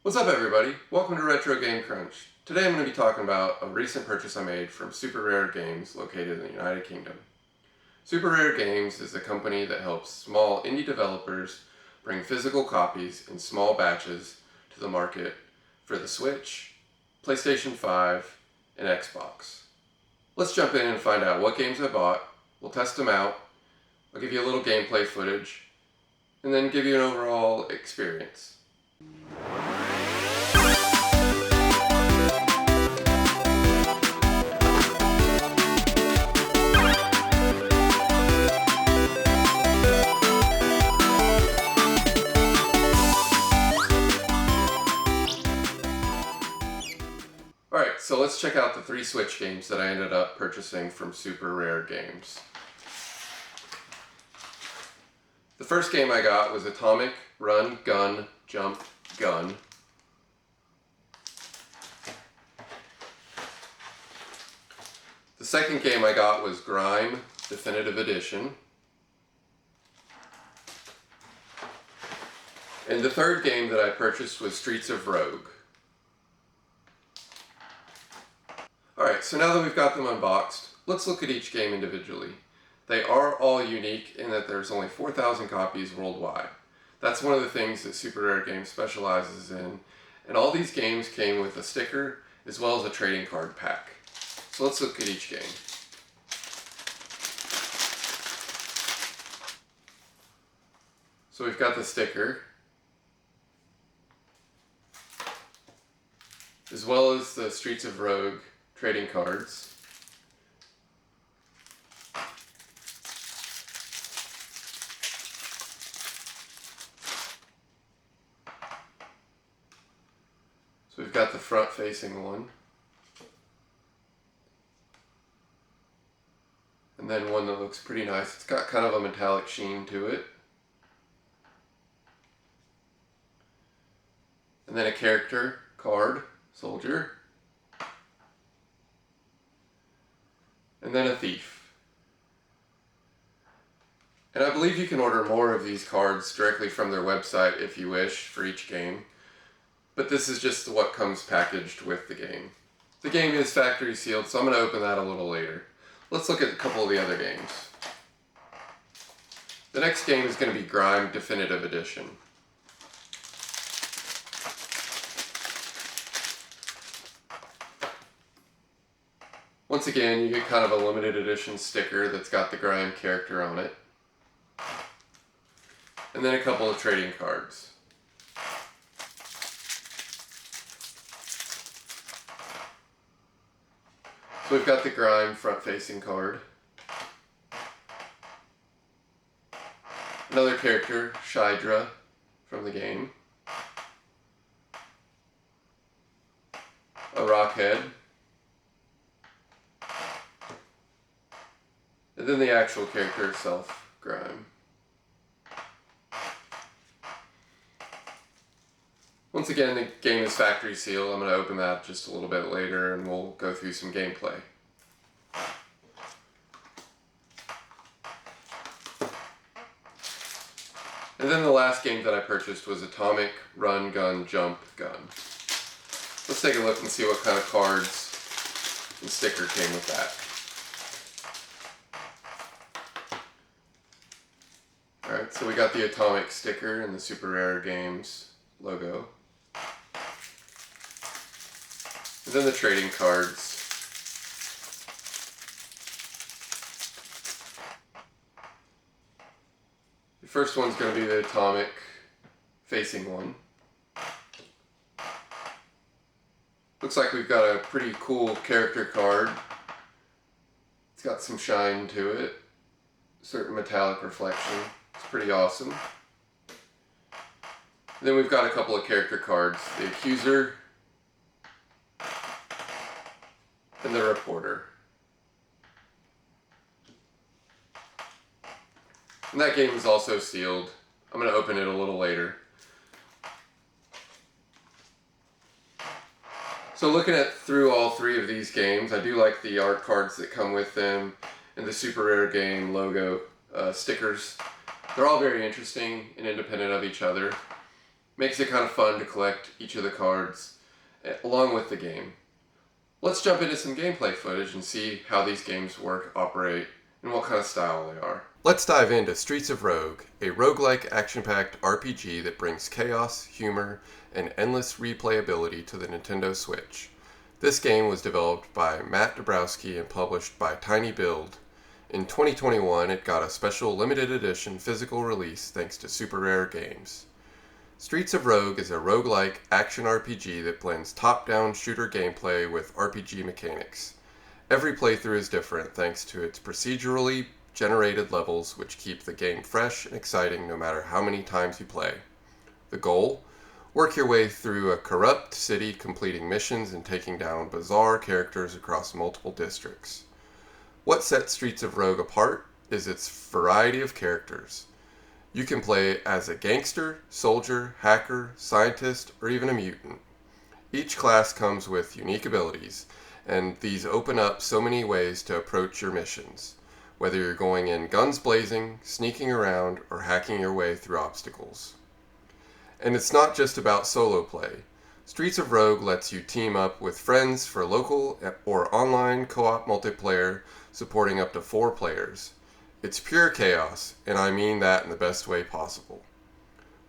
What's up everybody? Welcome to RetroGameCrunch. Today I'm going to be talking about a recent purchase I made from Super Rare Games located in the United Kingdom. Super Rare Games is a company that helps small indie developers bring physical copies in small batches to the market for the Switch, PlayStation 5, and Xbox. Let's jump in and find out what games I bought. We'll test them out. I'll give you a little gameplay footage and then give you an overall experience. Alright, so let's check out the 3 Switch games that I ended up purchasing from Super Rare Games. The first game I got was ATOMIK Run, Gun, Jump, Gun. The second game I got was Grime Definitive Edition. And the third game that I purchased was Streets of Rogue. Alright, so now that we've got them unboxed, let's look at each game individually. They are all unique in that there's only 4,000 copies worldwide. That's one of the things that Super Rare Games specializes in, and all these games came with a sticker as well as a trading card pack. So let's look at each game. So we've got the sticker, as well as the Streets of Rogue trading cards. So we've got the front-facing one. And then one that looks pretty nice. It's got kind of a metallic sheen to it. And then a character card, soldier. And then a thief. And I believe you can order more of these cards directly from their website if you wish for each game. But this is just what comes packaged with the game. The game is factory sealed, so I'm going to open that a little later. Let's look at a couple of the other games. The next game is going to be Grime Definitive Edition. Once again, you get kind of a limited edition sticker that's got the Grime character on it. And then a couple of trading cards. So we've got the Grime front-facing card. Another character, Shydra, from the game. A Rockhead. And then the actual character itself, Grime. Once again, the game is factory sealed. I'm going to open that just a little bit later and we'll go through some gameplay. And then the last game that I purchased was ATOMIK Run, Gun, Jump, Gun. Let's take a look and see what kind of cards and sticker came with that. Alright, so we got the ATOMIK sticker and the Super Rare Games logo. And then the trading cards. The first one's going to be the ATOMIK facing one. Looks like we've got a pretty cool character card. It's got some shine to it. Certain metallic reflection. It's pretty awesome. And then we've got a couple of character cards. The Accuser and the Reporter. And that game is also sealed. I'm going to open it a little later. So looking through all 3 of these games, I do like the art cards that come with them and the Super Rare Game logo stickers. They're all very interesting and independent of each other. Makes it kind of fun to collect each of the cards along with the game. Let's jump into some gameplay footage and see how these games work, operate, and what kind of style they are. Let's dive into Streets of Rogue, a roguelike action-packed RPG that brings chaos, humor, and endless replayability to the Nintendo Switch. This game was developed by Matt Dabrowski and published by Tiny Build. In 2021, it got a special limited edition physical release thanks to Super Rare Games. Streets of Rogue is a roguelike action RPG that blends top-down shooter gameplay with RPG mechanics. Every playthrough is different thanks to its procedurally generated levels, which keep the game fresh and exciting no matter how many times you play. The goal? Work your way through a corrupt city, completing missions and taking down bizarre characters across multiple districts. What sets Streets of Rogue apart is its variety of characters. You can play as a gangster, soldier, hacker, scientist, or even a mutant. Each class comes with unique abilities, and these open up so many ways to approach your missions, whether you're going in guns blazing, sneaking around, or hacking your way through obstacles. And it's not just about solo play. Streets of Rogue lets you team up with friends for local or online co-op multiplayer, supporting up to 4 players. It's pure chaos, and I mean that in the best way possible.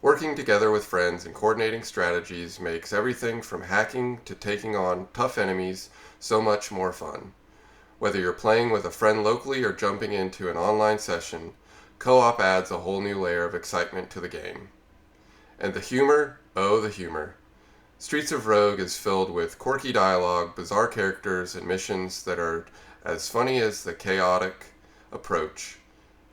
Working together with friends and coordinating strategies makes everything from hacking to taking on tough enemies so much more fun. Whether you're playing with a friend locally or jumping into an online session, co-op adds a whole new layer of excitement to the game. And the humor? Oh, the humor. Streets of Rogue is filled with quirky dialogue, bizarre characters, and missions that are as funny as the chaotic approach.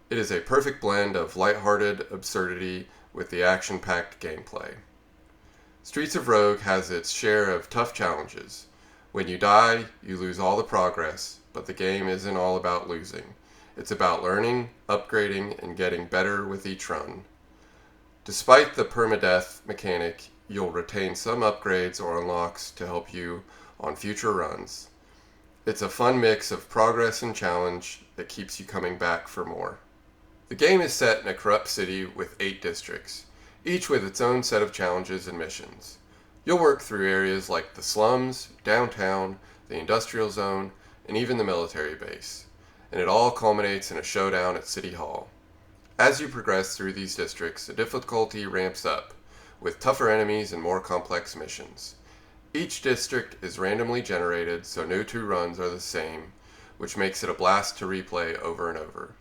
It is a perfect blend of lighthearted absurdity with the action-packed gameplay. Streets of Rogue has its share of tough challenges. When you die, you lose all the progress, but the game isn't all about losing. It's about learning, upgrading, and getting better with each run. Despite the permadeath mechanic, you'll retain some upgrades or unlocks to help you on future runs. It's a fun mix of progress and challenge that keeps you coming back for more. The game is set in a corrupt city with 8 districts, each with its own set of challenges and missions. You'll work through areas like the slums, downtown, the industrial zone, and even the military base, and it all culminates in a showdown at City Hall. As you progress through these districts, the difficulty ramps up, with tougher enemies and more complex missions. Each district is randomly generated, so no 2 runs are the same, which makes it a blast to replay over and over.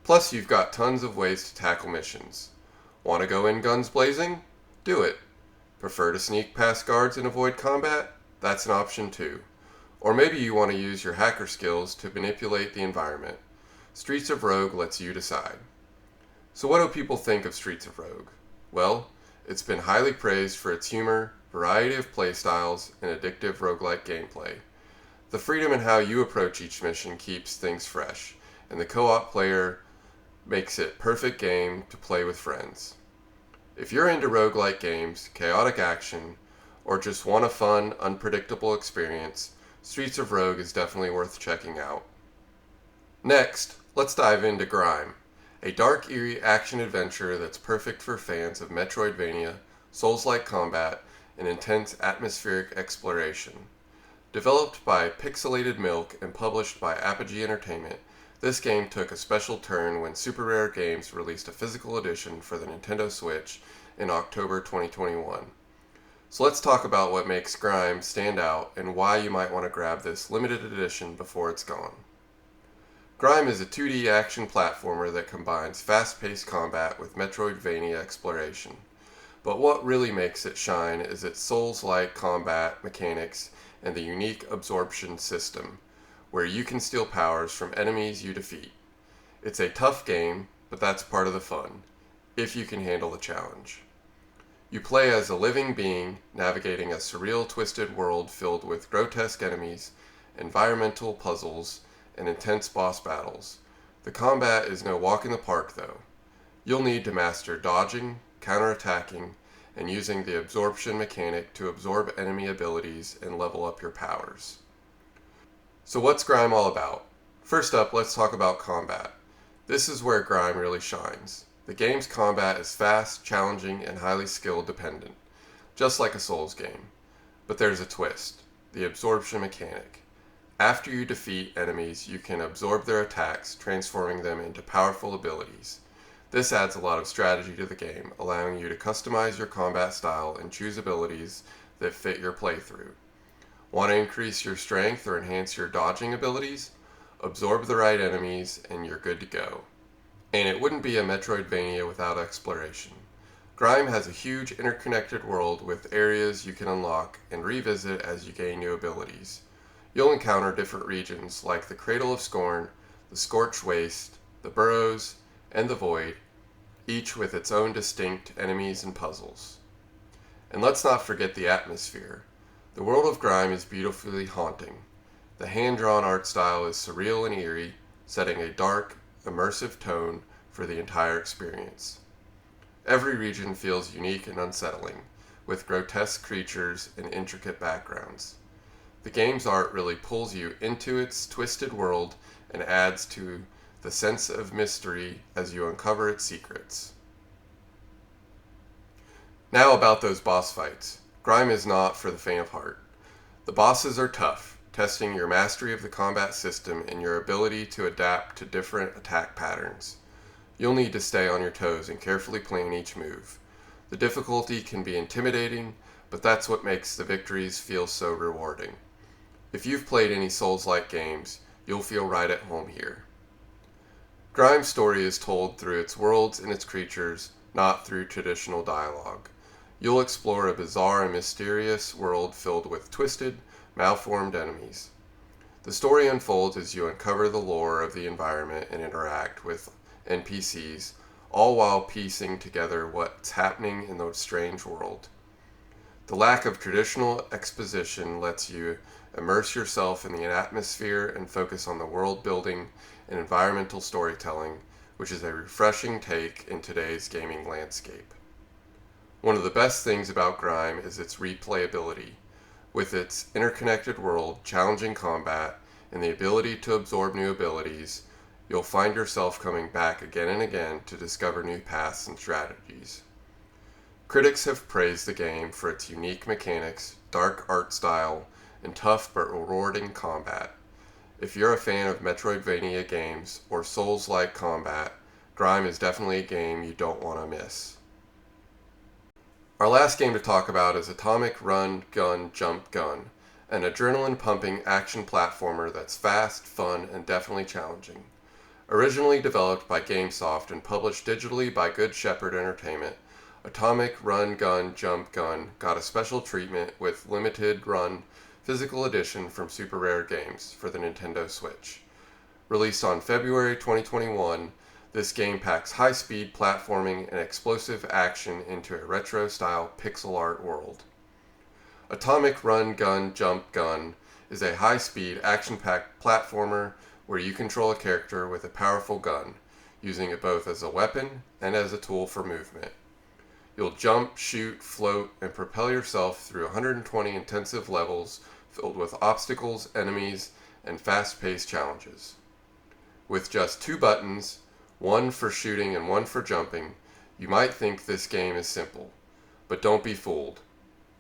Plus, you've got tons of ways to tackle missions. Want to go in guns blazing? Do it. Prefer to sneak past guards and avoid combat? That's an option too. Or maybe you want to use your hacker skills to manipulate the environment. Streets of Rogue lets you decide. So what do people think of Streets of Rogue? Well, it's been highly praised for its humor, variety of playstyles, and addictive roguelike gameplay. The freedom in how you approach each mission keeps things fresh, and the co-op player makes it perfect game to play with friends. If you're into roguelike games, chaotic action, or just want a fun, unpredictable experience, Streets of Rogue is definitely worth checking out. Next, let's dive into Grime, a dark, eerie action-adventure that's perfect for fans of Metroidvania, Souls-like combat, and intense atmospheric exploration. Developed by Pixelated Milk and published by Apogee Entertainment, this game took a special turn when Super Rare Games released a physical edition for the Nintendo Switch in October 2021. So let's talk about what makes Grime stand out and why you might want to grab this limited edition before it's gone. Grime is a 2D action platformer that combines fast-paced combat with Metroidvania exploration. But what really makes it shine is its Souls-like combat mechanics and the unique absorption system, where you can steal powers from enemies you defeat. It's a tough game, but that's part of the fun, if you can handle the challenge. You play as a living being, navigating a surreal, twisted world filled with grotesque enemies, environmental puzzles, and intense boss battles. The combat is no walk in the park, though. You'll need to master dodging, counterattacking, and using the absorption mechanic to absorb enemy abilities and level up your powers. So what's Grime all about? First up, let's talk about combat. This is where Grime really shines. The game's combat is fast, challenging, and highly skill dependent, just like a Souls game. But there's a twist: the absorption mechanic. After you defeat enemies, you can absorb their attacks, transforming them into powerful abilities. This adds a lot of strategy to the game, allowing you to customize your combat style and choose abilities that fit your playthrough. Want to increase your strength or enhance your dodging abilities? Absorb the right enemies and you're good to go. And it wouldn't be a Metroidvania without exploration. Grime has a huge interconnected world with areas you can unlock and revisit as you gain new abilities. You'll encounter different regions like the Cradle of Scorn, the Scorched Waste, the Burrows, and the Void, each with its own distinct enemies and puzzles. And let's not forget the atmosphere. The world of Grime is beautifully haunting. The hand-drawn art style is surreal and eerie, setting a dark, immersive tone for the entire experience. Every region feels unique and unsettling, with grotesque creatures and intricate backgrounds. The game's art really pulls you into its twisted world and adds to the sense of mystery as you uncover its secrets. Now about those boss fights. Grime is not for the faint of heart. The bosses are tough, testing your mastery of the combat system and your ability to adapt to different attack patterns. You'll need to stay on your toes and carefully plan each move. The difficulty can be intimidating, but that's what makes the victories feel so rewarding. If you've played any Souls-like games, you'll feel right at home here. Grime's story is told through its worlds and its creatures, not through traditional dialogue. You'll explore a bizarre and mysterious world filled with twisted, malformed enemies. The story unfolds as you uncover the lore of the environment and interact with NPCs, all while piecing together what's happening in the strange world. The lack of traditional exposition lets you immerse yourself in the atmosphere and focus on the world building and environmental storytelling, which is a refreshing take in today's gaming landscape. One of the best things about Grime is its replayability. With its interconnected world, challenging combat, and the ability to absorb new abilities, you'll find yourself coming back again and again to discover new paths and strategies. Critics have praised the game for its unique mechanics, dark art style, and tough but rewarding combat. If you're a fan of Metroidvania games or Souls-like combat, Grime is definitely a game you don't want to miss. Our last game to talk about is ATOMIK Run, Gun, Jump, Gun, an adrenaline-pumping action platformer that's fast, fun, and definitely challenging. Originally developed by GameSoft and published digitally by Good Shepherd Entertainment, ATOMIK Run, Gun, Jump, Gun got a special treatment with limited run physical edition from Super Rare Games for the Nintendo Switch. Released on February 2021, this game packs high-speed platforming and explosive action into a retro-style pixel art world. ATOMIK Run, Gun, Jump, Gun is a high-speed, action-packed platformer where you control a character with a powerful gun, using it both as a weapon and as a tool for movement. You'll jump, shoot, float, and propel yourself through 120 intensive levels filled with obstacles, enemies, and fast-paced challenges. With just 2 buttons, one for shooting and one for jumping, you might think this game is simple, but don't be fooled.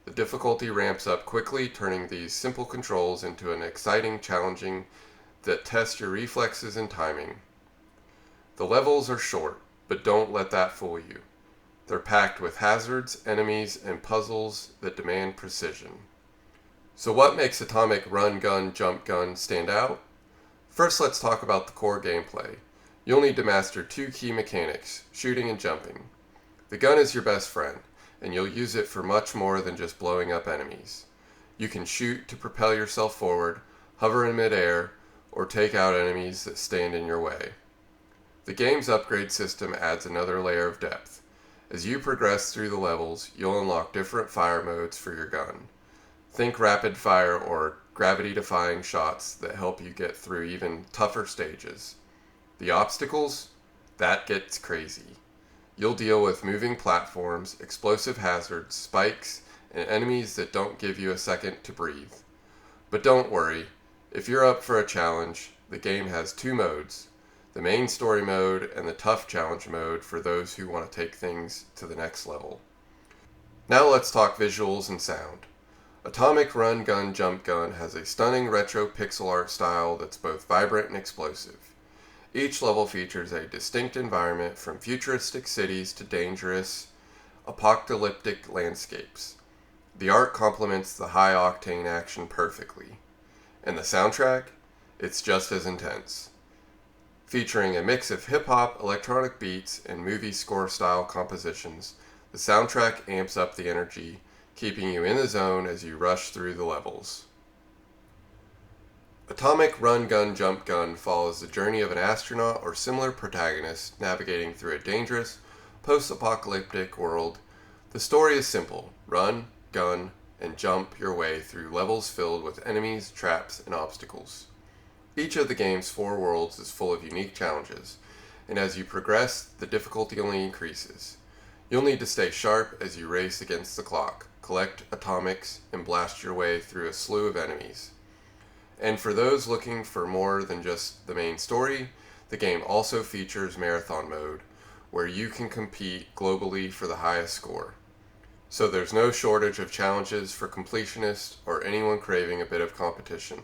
The difficulty ramps up quickly, turning these simple controls into an exciting challenging that tests your reflexes and timing. The levels are short, but don't let that fool you. They're packed with hazards, enemies, and puzzles that demand precision. So what makes ATOMIK Run, Gun, Jump, Gun stand out? First, let's talk about the core gameplay. You'll need to master 2 key mechanics, shooting and jumping. The gun is your best friend, and you'll use it for much more than just blowing up enemies. You can shoot to propel yourself forward, hover in midair, or take out enemies that stand in your way. The game's upgrade system adds another layer of depth. As you progress through the levels, you'll unlock different fire modes for your gun. Think rapid fire or gravity-defying shots that help you get through even tougher stages. The obstacles? That gets crazy. You'll deal with moving platforms, explosive hazards, spikes, and enemies that don't give you a second to breathe. But don't worry, if you're up for a challenge, the game has 2 modes. the main story mode, and the tough challenge mode for those who want to take things to the next level. Now let's talk visuals and sound. ATOMIK Run Gun Jump Gun has a stunning retro pixel art style that's both vibrant and explosive. Each level features a distinct environment, from futuristic cities to dangerous, apocalyptic landscapes. The art complements the high-octane action perfectly. And the soundtrack? It's just as intense. Featuring a mix of hip-hop, electronic beats, and movie score-style compositions, the soundtrack amps up the energy, keeping you in the zone as you rush through the levels. ATOMIK Run Gun Jump Gun follows the journey of an astronaut or similar protagonist navigating through a dangerous, post-apocalyptic world. The story is simple: run, gun, and jump your way through levels filled with enemies, traps, and obstacles. Each of the game's 4 worlds is full of unique challenges, and as you progress, the difficulty only increases. You'll need to stay sharp as you race against the clock, collect atomics, and blast your way through a slew of enemies. And for those looking for more than just the main story, the game also features Marathon Mode, where you can compete globally for the highest score. So there's no shortage of challenges for completionists or anyone craving a bit of competition.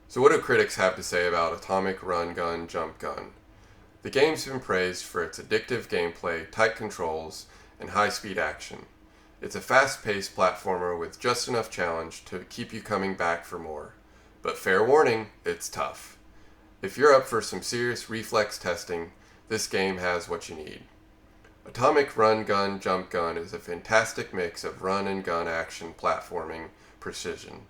So what do critics have to say about ATOMIK Run Gun Jump Gun? The game's been praised for its addictive gameplay, tight controls, and high-speed action. It's a fast-paced platformer with just enough challenge to keep you coming back for more. But fair warning, it's tough. If you're up for some serious reflex testing, this game has what you need. ATOMIK Run Gun Jump Gun is a fantastic mix of run and gun action, platforming, precision,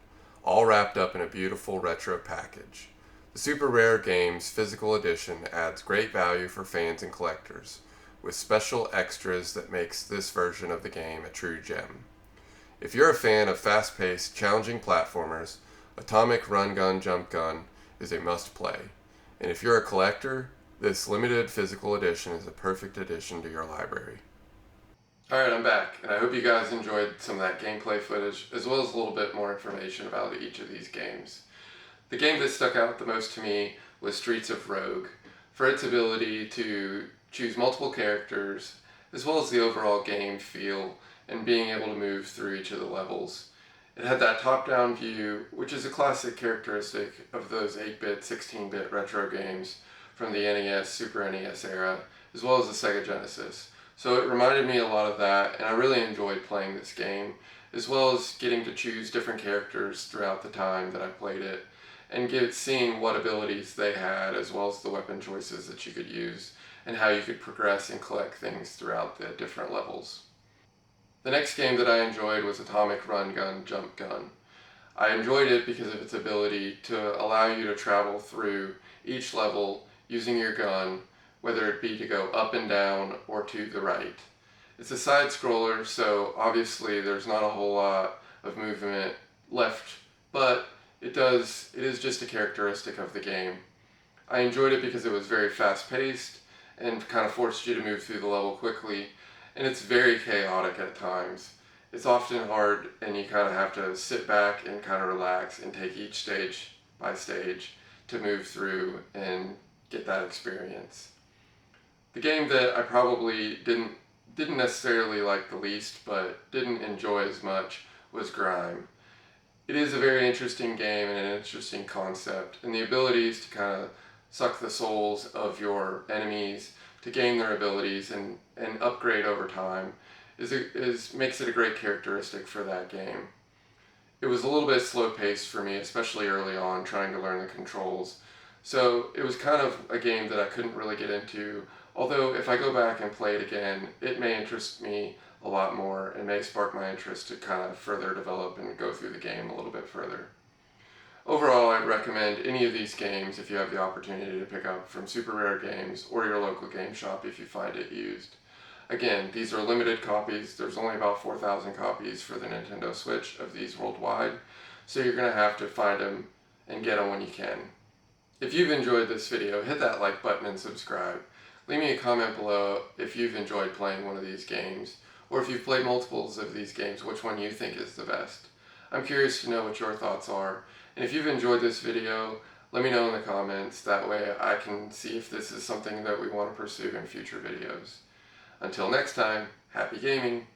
all wrapped up in a beautiful retro package. The Super Rare Games Physical Edition adds great value for fans and collectors, with special extras that makes this version of the game a true gem. If you're a fan of fast-paced, challenging platformers, ATOMIK Run Gun Jump Gun is a must-play. And if you're a collector, this limited physical edition is a perfect addition to your library. Alright, I'm back, and I hope you guys enjoyed some of that gameplay footage, as well as a little bit more information about each of these games. The game that stuck out the most to me was Streets of Rogue, for its ability to choose multiple characters, as well as the overall game feel, and being able to move through each of the levels. It had that top-down view, which is a classic characteristic of those 8-bit, 16-bit retro games from the NES, Super NES era, as well as the Sega Genesis. So it reminded me a lot of that, and I really enjoyed playing this game, as well as getting to choose different characters throughout the time that I played it, and seeing what abilities they had, as well as the weapon choices that you could use, and how you could progress and collect things throughout the different levels. The next game that I enjoyed was ATOMIK Run Gun Jump Gun. I enjoyed it because of its ability to allow you to travel through each level using your gun, whether it be to go up and down or to the right. It's a side scroller, so obviously there's not a whole lot of movement left, but it is just a characteristic of the game. I enjoyed it because it was very fast paced and kind of forced you to move through the level quickly, and it's very chaotic at times. It's often hard, and you kind of have to sit back and kind of relax and take each stage by stage to move through and get that experience. The game that I probably didn't necessarily like the least, but didn't enjoy as much, was Grime. It is a very interesting game and an interesting concept, and the abilities to kind of suck the souls of your enemies to gain their abilities and upgrade over time makes it a great characteristic for that game. It was a little bit slow paced for me, especially early on, trying to learn the controls. So it was kind of a game that I couldn't really get into, although if I go back and play it again, it may interest me a lot more and may spark my interest to kind of further develop and go through the game a little bit further. Overall, I'd recommend any of these games if you have the opportunity to pick up from Super Rare Games or your local game shop if you find it used. Again, these are limited copies. There's only about 4,000 copies for the Nintendo Switch of these worldwide, so you're going to have to find them and get them when you can. If you've enjoyed this video, hit that like button and subscribe. Leave me a comment below if you've enjoyed playing one of these games, or if you've played multiples of these games, which one you think is the best. I'm curious to know what your thoughts are, and if you've enjoyed this video, Let me know in the comments. That way I can see if this is something that we want to pursue in future videos. Until next time, happy gaming!